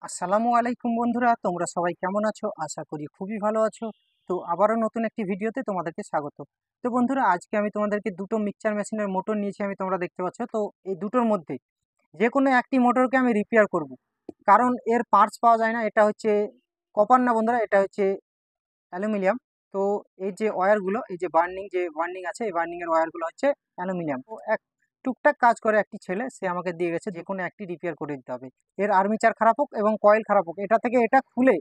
আসসালামু আলাইকুম বন্ধুরা, তোমরা সবাই কেমন আছো? আশা করি খুবই ভালো আছো। তো আবারও নতুন একটি ভিডিওতে তোমাদেরকে স্বাগত। তো বন্ধুরা, আজকে আমি তোমাদেরকে দুটো মিক্সচার মেশিনের মোটর নিয়েছি। আমি তোমরা দেখতে পাচ্ছ, তো এই দুটোর মধ্যে যে কোনো একটি মোটরকে আমি রিপেয়ার করব, কারণ এর পার্টস পাওয়া যায় না। এটা হচ্ছে কপার না বন্ধুরা, এটা হচ্ছে অ্যালুমিনিয়াম। তো এই যে ওয়্যারগুলো, এই যে বার্নিং আছে, এই বার্নিং এর ওয়্যারগুলো হচ্ছে অ্যালুমিনিয়াম। তো এক টুকটাক কাজ করে একটি ছেলে, সে আমাকে দিয়ে গেছে যে কোনো একটি রিপেয়ার করে দিতে হবে। এর আর্মিচার খারাপ হোক এবং কয়েল খারাপ হোক, এটা থেকে এটা খুলে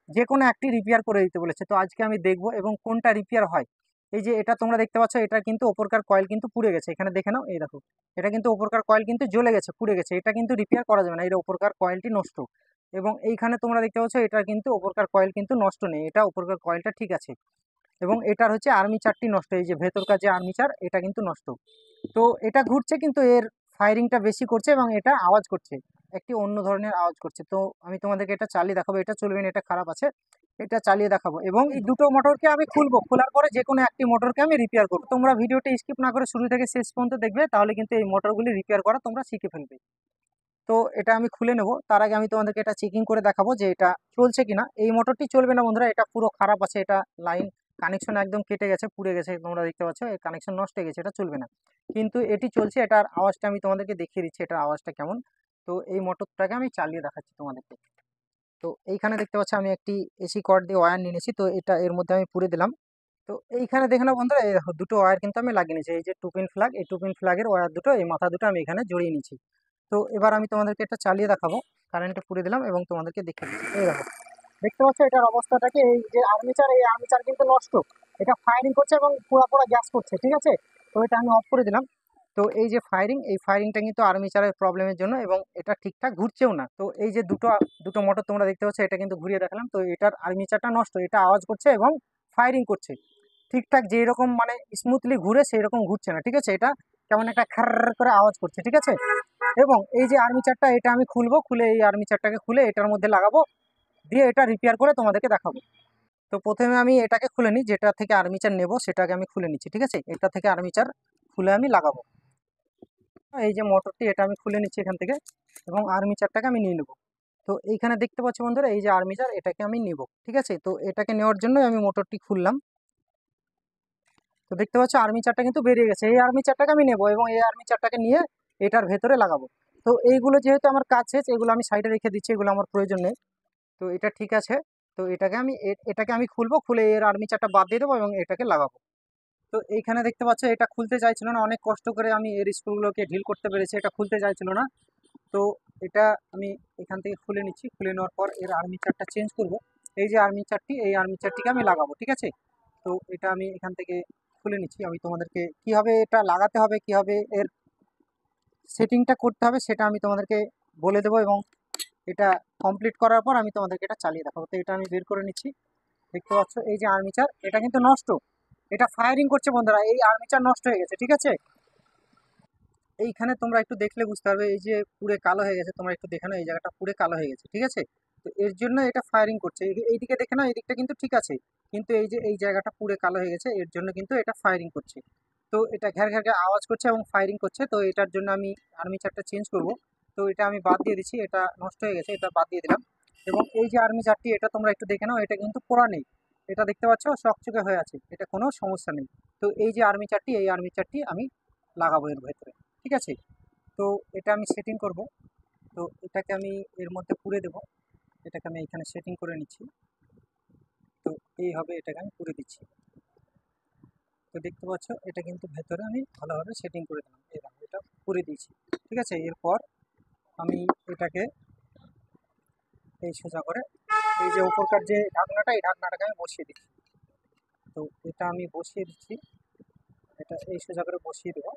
যে কোনো একটি রিপেয়ার করে দিতে বলেছে। তো আজকে আমি দেখব এবং কোনটা রিপেয়ার হয়। এই যে এটা তোমরা দেখতে পাচ্ছ, এটা কিন্তু ওপরকার কয়েল কিন্তু পুড়ে গেছে। এখানে দেখে নাও, এই দেখো, এটা কিন্তু ওপরকার কয়েল কিন্তু জ্বলে গেছে, পুড়ে গেছে। এটা কিন্তু রিপেয়ার করা যাবে না, এর ওপরকার কয়েলটি নষ্ট। এবং এইখানে তোমরা দেখতে পাচ্ছ, এটা কিন্তু ওপরকার কয়েল কিন্তু নষ্ট নেই, এটা ওপরকার কয়েলটা ঠিক আছে। এবং এটার হচ্ছে আর্মিচারটি নষ্ট, এই যে ভেতরকার যে আর্মিচার, এটা কিন্তু নষ্ট। তো এটা ঘুরছে কিন্তু এর ফায়ারিংটা বেশি করছে এবং এটা আওয়াজ করছে, একটি অন্য ধরনের আওয়াজ করছে। তো আমি তোমাদেরকে এটা চালিয়ে দেখাবো, এটা চলবে না, এটা খারাপ আছে, এটা চালিয়ে দেখাবো। এবং এই দুটো মোটরকে আমি খুলবো, খোলার পরে যে কোনো একটি মোটরকে আমি রিপেয়ার করবো। তোমরা ভিডিওটা স্কিপ না করে শুরু থেকে শেষ পর্যন্ত দেখবে, তাহলে কিন্তু এই মোটরগুলি রিপেয়ার করা তোমরা শিখে ফেলবে। তো এটা আমি খুলে নেব, তার আগে আমি তোমাদেরকে এটা চেকিং করে দেখাবো যে এটা চলছে কিনা। এই মোটরটি চলবে না বন্ধুরা, এটা পুরো খারাপ আছে, এটা লাইন কানেকশন একদম কেটে গেছে, পুড়ে গেছে, তোমরা দেখতে পাচ্ছ এই কানেকশন নষ্ট হয়ে গেছে, এটা চলবে না। কিন্তু এটি চলছে, এটার আওয়াজটা আমি তোমাদেরকে দেখিয়ে দিচ্ছি, এটার আওয়াজটা কেমন। তো এই মোটরটাকে আমি চালিয়ে দেখাচ্ছি তোমাদেরকে। তো এইখানে দেখতে পাচ্ছ আমি একটি এসি কর্ড দিয়ে ওয়্যার নিয়ে নিয়েছি, তো এটা এর মধ্যে আমি পুরে দিলাম। তো এইখানে দেখে নাও বন্ধুরা, এই দেখো দুটো ওয়্যার কিন্তু আমি লাগিয়ে নিয়েছি, এই যে টুপিন ফ্ল্যাগ, এই টুপিন ফ্ল্যাগের ওয়্যার দুটো, এই মাথা দুটো আমি এখানে জড়িয়ে নিয়েছি। তো এবার আমি তোমাদেরকে এটা চালিয়ে দেখাবো, কারেন্টে পুড়ে দিলাম এবং তোমাদেরকে দেখিয়ে দিচ্ছি। এই দেখো, দেখতে পাচ্ছ এটার অবস্থাটাকে, এই যে আর্মিচার, এই আর্মিচার কিন্তু নষ্ট, এটা ফায়ারিং করছে এবং পুরো পুরো গ্যাস করছে, ঠিক আছে। তো এটা আমি অফ করে দিলাম। তো এই যে ফায়ারিং, এই ফায়ারিংটা কিন্তু আর্মিচারের প্রবলেমের জন্য, এবং এটা ঠিকঠাক ঘুরছেও না। তো এই যে দুটো দুটো মোটর তোমরা দেখতে পাচ্ছ, এটা কিন্তু ঘুরিয়ে দেখালাম। তো এটার আর্মিচারটা নষ্ট, এটা আওয়াজ করছে এবং ফায়ারিং করছে ঠিকঠাক, যেই রকম মানে স্মুথলি ঘুরে সেই রকম ঘুরছে না, ঠিক আছে। এটা কেমন একটা খার করে আওয়াজ করছে, ঠিক আছে। এবং এই যে আর্মিচারটা, এটা আমি খুলবো, খুলে এই আর্মিচারটাকে খুলে এটার মধ্যে লাগাবো, দিয়ে এটা রিপেয়ার করে তোমাদেরকে দেখাবো। তো প্রথমে আমি এটাকে খুলে নিই, যেটা থেকে আর্মিচার নেব সেটাকে আমি খুলে নিচ্ছি, ঠিক আছে। এটা থেকে আর্মিচার খুলে আমি লাগাবো। এই যে মোটরটি, এটা আমি খুলে নিচ্ছি এখান থেকে, এবং আর্মিচারটাকে আমি নিয়ে নেবো। তো এইখানে দেখতে পাচ্ছি বন্ধুরা, এই যে আর্মিচার, এটাকে আমি নিব, ঠিক আছে। তো এটাকে নেওয়ার জন্য আমি মোটরটি খুললাম। তো দেখতে পাচ্ছ আর্মিচারটা কিন্তু বেরিয়ে গেছে, এই আর্মিচারটাকে আমি নেব এবং এই আর্মিচারটাকে নিয়ে এটার ভেতরে লাগাবো। তো এইগুলো যেহেতু আমার কাজ শেষ, এগুলো আমি সাইডে রেখে দিচ্ছি, এগুলো আমার প্রয়োজন নেই। তো এটা ঠিক আছে। তো এটাকে আমি খুলবো, খুলে এর আর্মিচারটা বাদ দিয়ে দেবো এবং এটাকে লাগাবো। তো এইখানে দেখতে পাচ্ছ এটা খুলতে চাইছিল না, অনেক কষ্ট করে আমি এর স্ক্রুগুলোকে ঢিল করতে পেরেছি, এটা খুলতে চাইছিল না। তো এটা আমি এখান থেকে খুলে নিচ্ছি, খুলে নেওয়ার পর এর আর্মিচারটা চেঞ্জ করব। এই যে আর্মিচারটি, এই আর্মিচারটিকে আমি লাগাবো, ঠিক আছে। তো এটা আমি এখান থেকে খুলে নিচ্ছি, আমি তোমাদেরকে কীভাবে এটা লাগাতে হবে, কীভাবে এর সেটিংটা করতে হবে সেটা আমি তোমাদেরকে বলে দেবো, এবং এটা কমপ্লিট করার পর আমি তোমাদেরকে এটা চালিয়ে দেখাবো। তো এটা আমি বের করে নিচ্ছি। দেখতে পাচ্ছ এই যে আর্মিচার, এটা কিন্তু নষ্ট, এটা ফায়ারিং করছে বন্ধুরা, এই আর্মিচার নষ্ট হয়ে গেছে, ঠিক আছে। এইখানে তোমরা একটু দেখলে বুঝতে পারবে, এই যে পুরে কালো হয়ে গেছে, তোমরা একটু দেখে নাও, এই জায়গাটা পুরে কালো হয়ে গেছে, ঠিক আছে। তো এর জন্য এটা ফায়ারিং করছে। এইদিকে দেখে নাও, এই দিকটা কিন্তু ঠিক আছে, কিন্তু এই যে এই জায়গাটা পুরে কালো হয়ে গেছে, এর জন্য কিন্তু এটা ফায়ারিং করছে। তো এটা ঘ্যার ঘ্যার ঘ্যার আওয়াজ করছে এবং ফায়ারিং করছে। তো এটার জন্য আমি আর্মিচারটা চেঞ্জ করব। তো এটা আমি বাদ দিয়ে দিচ্ছি, এটা নষ্ট হয়ে গেছে, এটা বাদ দিয়ে দিলাম। এবং এই যে আর্মিচারটি, এটা তোমরা একটু দেখে নাও, এটা কিন্তু পোড়া নেই, এটা দেখতে পাচ্ছ চকচকে হয়ে আছে, এটা কোনো সমস্যা নেই। তো এই যে আর্মিচারটি, এই আর্মিচারটি আমি লাগাবো এর ভেতরে, ঠিক আছে। তো এটা আমি সেটিং করব। তো এটাকে আমি এর মধ্যে পুরে দেব, এটাকে আমি এখানে সেটিং করে নিচ্ছি। তো এই হবে, এটাকে আমি পুরে দিচ্ছি। তো দেখতে পাচ্ছ এটা কিন্তু ভেতরে আমি ভালোভাবে সেটিং করে দিলাম, এই দেখো এটা পুরে দিয়েছি, ঠিক আছে। এরপর আমি এটাকে এই সোজা করে, এই যে উপরকার যে ঢাকনাটা, এই ঢাকনাটাকে আমি বসিয়ে দিচ্ছি। তো এটা আমি বসিয়ে দিচ্ছি, এটা এই সোজা করে বসিয়ে দেবো।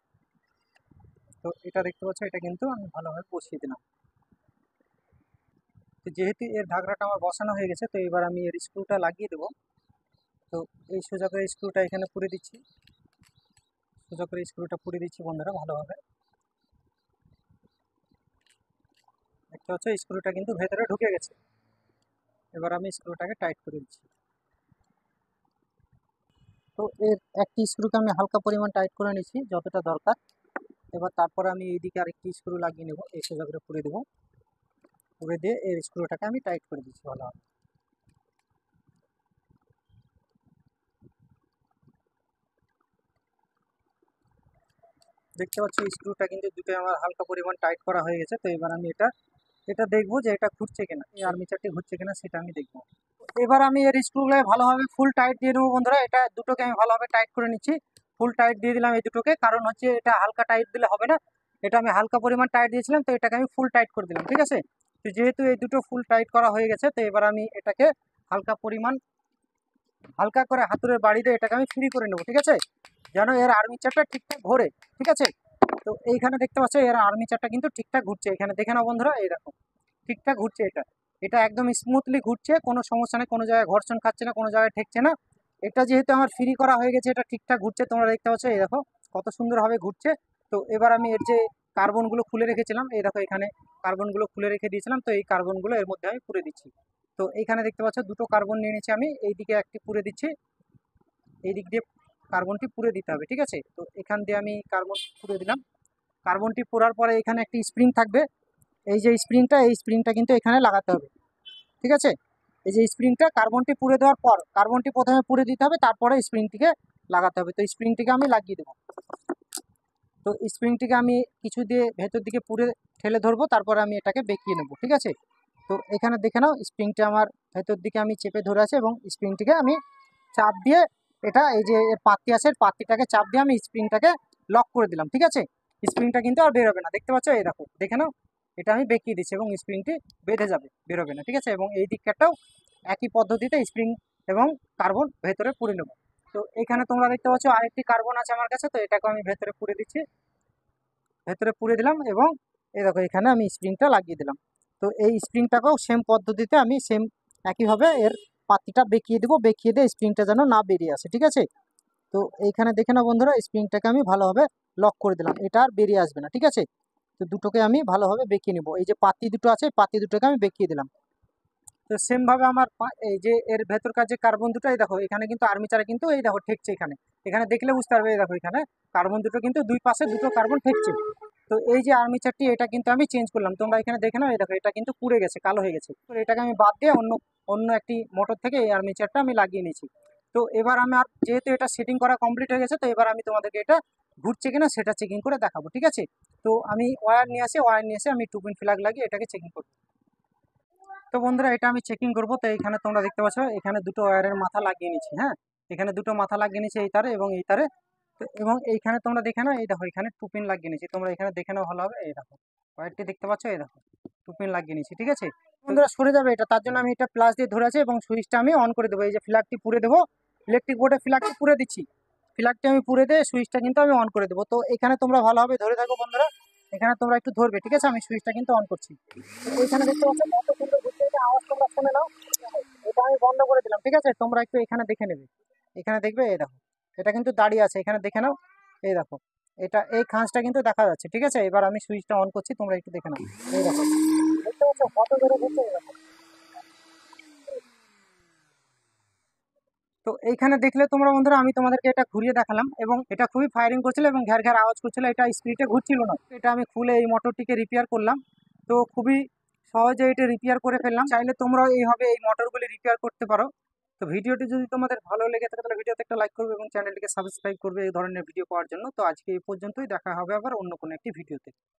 তো এটা দেখতে পাচ্ছ, এটা কিন্তু আমি ভালোভাবে বসিয়ে দিলাম। তো যেহেতু এর ঢাকনাটা আমার বসানো হয়ে গেছে, তো এবার আমি এর স্ক্রুটা লাগিয়ে দেবো। তো এই সোজা করে স্ক্রুটা এখানে পুরে দিচ্ছি, সোজা করে স্ক্রুটা পুরে দিচ্ছি বন্ধুরা ভালোভাবে। দেখতে পাচ্ছ স্ক্রুটা কিন্তু ভেতরে ঢুকে গেছে। এবার আমি স্ক্রুটাকে টাইট করে দিচ্ছি। তো এর একটি স্ক্রুকে আমি হালকা পরিমাণ টাইট করে নিচ্ছি, যতটা দরকার। এবার তারপরে আমি এইদিকে আরেকটি স্ক্রু লাগিয়ে নেব, এই সোজা করে পুরে দেবো। পুরে দিয়ে এর স্ক্রুটাকে আমি টাইট করে দিচ্ছি ভালোভাবে। দেখতে পাচ্ছি স্ক্রুটা কিন্তু দুটোই আমার হালকা পরিমাণ টাইট করা হয়ে গেছে। তো এবার আমি এটা এটা দেখবো যে এটা ঘুরছে কিনা, এই আর্মিচারটি ঘুরছে কিনা সেটা আমি দেখবো। এবার আমি এর স্ক্রুগুলো ভালোভাবে ফুল টাইট দিয়ে দেবো বন্ধুরা। এটা দুটোকে আমি ভালোভাবে টাইট করে নিচ্ছি। ফুল টাইট দিয়ে দিলাম এই দুটোকে, কারণ হচ্ছে এটা হালকা টাইট দিলে হবে না, এটা আমি হালকা পরিমাণ টাইট দিয়েছিলাম, তো এটাকে আমি ফুল টাইট করে দিলাম। ঠিক আছে, তো যেহেতু এই দুটো ফুল টাইট করা হয়ে গেছে, তো এবার আমি এটাকে হালকা পরিমাণ হালকা করে হাতুড়ের বাড়ি দিয়ে এটাকে আমি ফ্রি করে নেবো। ঠিক আছে, যেন এর আর্মিচারটা ঠিকঠাক ঘোরে। ঠিক আছে, তো এইখানে দেখতে পাচ্ছ এর আর্মিচারটা কিন্তু ঠিকঠাক ঘুরছে। এখানে দেখে নাও বন্ধুরা, এই দেখো ঠিকঠাক ঘুরছে। এটা এটা একদম স্মুথলি ঘুরছে, কোনো সমস্যা নেই, কোনো জায়গায় ঘর্ষণ খাচ্ছে না, কোনো জায়গায় ঠেকছে না। এটা যেহেতু আমার ফ্রি করা হয়ে গেছে, এটা ঠিকঠাক ঘুরছে। তোমরা দেখতে পাচ্ছ এই দেখো কত সুন্দরভাবে ঘুরছে। তো এবার আমি এর যে কার্বনগুলো খুলে রেখেছিলাম, এই দেখো এখানে কার্বনগুলো খুলে রেখে দিয়েছিলাম, তো এই কার্বনগুলো এর মধ্যে আমি পুরে দিচ্ছি। তো এইখানে দেখতে পাচ্ছ দুটো কার্বন নিয়ে নিচ্ছি আমি, এই দিকে একটি পুরে দিচ্ছি, এই দিক দিয়ে কার্বনটি পুরে দিতে হবে। ঠিক আছে, তো এখান দিয়ে আমি কার্বন পুরে দিলাম। কার্বনটি পোড়ার পরে এখানে একটি স্প্রিং থাকবে, এই যে স্প্রিংটা, এই স্প্রিংটা কিন্তু এখানে লাগাতে হবে। ঠিক আছে, এই যে স্প্রিংটা কার্বনটি পুড়ে দেওয়ার পর, কার্বনটি প্রথমে পুড়ে দিতে হবে, তারপরে স্প্রিংটিকে লাগাতে হবে। তো স্প্রিংটিকে আমি লাগিয়ে দেবো। তো স্প্রিংটিকে আমি কিছু দিয়ে ভেতর দিকে পুড়ে ঠেলে ধরবো, তারপরে আমি এটাকে বেঁকিয়ে নেবো। ঠিক আছে, তো এখানে দেখে নাও স্প্রিংটা আমার ভেতর দিকে আমি চেপে ধরে আছে, এবং স্প্রিংটিকে আমি চাপ দিয়ে এটা এই যে পাত্তি আছে, পাত্তিটাকে চাপ দিয়ে আমি স্প্রিংটাকে লক করে দিলাম। ঠিক আছে, স্প্রিংটা কিন্তু আর বেরোবে না। দেখতে পাচ্ছ, এই দেখো দেখে নাও, এটা আমি বেঁকিয়ে দিচ্ছি এবং স্প্রিংটি বেঁধে যাবে, বেরোবে না। ঠিক আছে, এবং এই দিকটাও একই পদ্ধতিতে স্প্রিং এবং কার্বন ভেতরে পুড়ে নেব। তো এখানে তোমরা দেখতে পাচ্ছ আরেকটি কার্বন আছে আমার কাছে, তো এটাকে আমি ভেতরে পুড়ে দিচ্ছি, ভেতরে পুড়ে দিলাম, এবং এই দেখো এখানে আমি স্প্রিংটা লাগিয়ে দিলাম। তো এই স্প্রিংটাকেও সেম পদ্ধতিতে আমি সেম একইভাবে এর পাত্তিটা বেঁকিয়ে দেবো, বেঁকিয়ে দিয়ে স্প্রিংটা যেন না বেরিয়ে আসে। ঠিক আছে, তো এইখানে দেখে নাও বন্ধুরা, স্প্রিংটাকে আমি ভালোভাবে লক করে দিলাম, এটা আর বেরিয়ে আসবে না। ঠিক আছে, তো দুটোকে আমি ভালোভাবে বেঁকিয়ে নেবো। এই যে পাত্তি দুটো আছে, পাত্তি দুটোকে আমি বেঁকিয়ে দিলাম। তো সেমভাবে আমার এই যে এর ভেতরকার যে কার্বন দুটো, এই দেখো এখানে কিন্তু আর্মিচারে কিন্তু এই দেখো ঠেকছে। এখানে এখানে দেখলে বুঝতে পারবে, এই দেখো এখানে কার্বন দুটো কিন্তু দুই পাশে দুটো কার্বন ঠেকছে। তো এই যে আর্মিচারটি, এটা কিন্তু আমি চেঞ্জ করলাম। তোমরা এখানে দেখে নাও, এই দেখো এটা কিন্তু পুড়ে গেছে, কালো হয়ে গেছে। তো এটাকে আমি বাদ দিয়ে অন্য অন্য একটি মোটর থেকে এই আর্মিচারটা আমি লাগিয়ে নিয়েছি। তো এবার আমার যেহেতু এটা সেটিং করা কমপ্লিট হয়ে গেছে, তো এবার আমি তোমাদেরকে এটা ঘুরছে কিনা সেটা চেকিং করে দেখাবো। ঠিক আছে, তো আমি ওয়্যার নিয়ে এসে আমি 2 পিন প্লাগ লাগিয়ে এটাকে চেকিং করবো। তো বন্ধুরা এটা আমি চেকিং করবো। তো এখানে তোমরা দেখতে পাচ্ছ এখানে দুটো ওয়্যারের মাথা লাগিয়ে নিচ্ছি। হ্যাঁ, এখানে দুটো মাথা লাগিয়ে নিচ্ছি, এই তারে এবং এই তারে। তো এবং এইখানে তোমরা দেখে নাও, এই দেখো এখানে 2 পিন লাগিয়ে নিচ্ছি। তোমরা এখানে দেখে নাও ভালো হবে, এই দেখো ওয়্যারটি দেখতে পাচ্ছ, এই দেখো 2 পিন লাগিয়ে নিচ্ছি। ঠিক আছে, বন্ধুরা সরে যাবে এটা, তার জন্য আমি এটা প্লাস দিয়ে ধরে আছি এবং সুইচটা আমি অন করে দেবো। এই যে ফ্ল্যাগটি পুড়ে দেবো, ইলেকট্রিক বোর্ডে ফ্ল্যাগটি পুড়ে দিচ্ছি, ফ্ল্যাগটি আমি পুড়ে দিয়ে সুইচটা কিন্তু আমি অন করে দেবো। তো এখানে তোমরা ভালোভাবে ধরে থাকো বন্ধুরা, এখানে তোমরা একটু ধরবে। ঠিক আছে, আমি সুইচটা কিন্তু অন করছি। তো এইখানে দেখতে পাচ্ছ কত সুন্দর ঘুরছে, এটা আওয়াজ তোমরা শুনে নাও। এটা আমি বন্ধ করে দিলাম। ঠিক আছে, তোমরা একটু এখানে দেখে নেবে, এখানে দেখবে, এই দেখো এটা কিন্তু দাঁড়িয়ে আছে, এখানে দেখে নাও, এই দেখো এটা এই খাঁজটা কিন্তু দেখা যাচ্ছে। ঠিক আছে, এবার আমি সুইচটা অন করছি, তোমরা একটু দেখে নাও, এই দেখো দেখতে পাচ্ছ কত জোরে ঘুরছে, এই দেখো। তো এইখানে দেখলে তোমরা বন্ধুরা, আমি তোমাদেরকে এটা ঘুরিয়ে দেখালাম এবং এটা খুবই ফায়ারিং করছিল এবং ঘ্যার ঘ্যার আওয়াজ করছিল, এটা স্পিডে ঘুরছিল না। এটা আমি খুলে এই মোটরটিকে রিপেয়ার করলাম। তো খুবই সহজে এটা রিপেয়ার করে ফেললাম। চাইলে তোমরাও এইভাবে এই মোটরগুলি রিপেয়ার করতে পারো। তো ভিডিওটি যদি তোমাদের ভালো লেগে থাকে তাহলে ভিডিওতে একটা লাইক করবে এবং চ্যানেলটিকে সাবস্ক্রাইব করবে এই ধরনের ভিডিও পাওয়ার জন্য। তো আজকে এই পর্যন্তই, দেখা হবে আবার অন্য কোনো একটি ভিডিওতে।